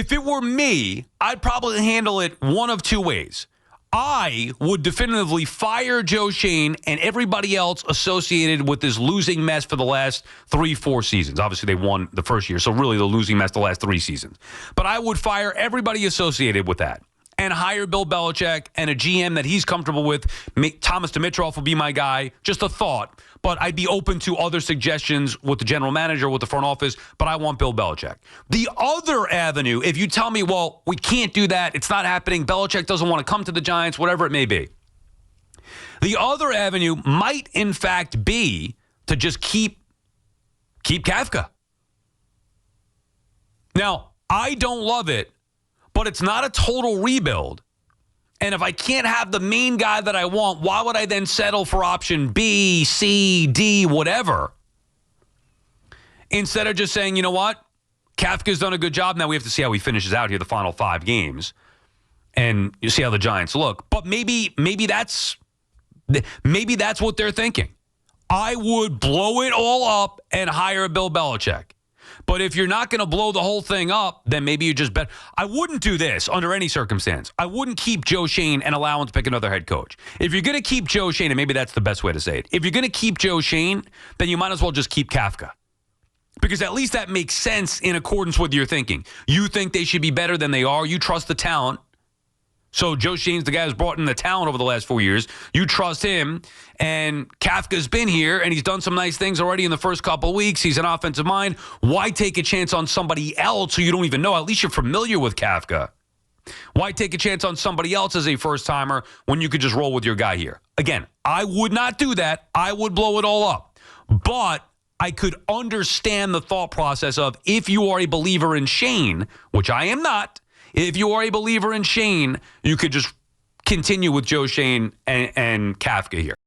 If it were me, I'd probably handle it one of two ways. I would definitively fire Joe Schoen and everybody else associated with this losing mess for the last 3-4 seasons. Obviously, they won the first year, so really the losing mess the last 3 seasons. But I would fire everybody associated with that and hire Bill Belichick and a GM that he's comfortable with. Thomas Dimitroff will be my guy. Just a thought. But I'd be open to other suggestions with the general manager, with the front office, but I want Bill Belichick. The other avenue, if you tell me, well, we can't do that, it's not happening, Belichick doesn't want to come to the Giants, whatever it may be. The other avenue might, in fact, be to just keep Kafka. Now, I don't love it, but it's not a total rebuild. And if I can't have the main guy that I want, why would I then settle for option B, C, D, whatever? Instead of just saying, you know what? Kafka's done a good job. Now we have to see how he finishes out here the final 5 games. And you see how the Giants look. But maybe that's what they're thinking. I would blow it all up and hire Bill Belichick. But if you're not going to blow the whole thing up, then maybe you just bet. I wouldn't do this under any circumstance. I wouldn't keep Joe Schoen and allow him to pick another head coach. If you're going to keep Joe Schoen, and maybe that's the best way to say it, if you're going to keep Joe Schoen, then you might as well just keep Kafka. Because at least that makes sense in accordance with your thinking. You think they should be better than they are. You trust the talent. So Joe Schoen's the guy who's brought in the talent over the last 4 years. You trust him. And Kafka's been here, and he's done some nice things already in the first couple of weeks. He's an offensive mind. Why take a chance on somebody else who you don't even know? At least you're familiar with Kafka. Why take a chance on somebody else as a first-timer when you could just roll with your guy here? Again, I would not do that. I would blow it all up. But I could understand the thought process of if you are a believer in Schoen, which I am not, if you are a believer in Schoen, you could just continue with Joe Schoen and Kafka here.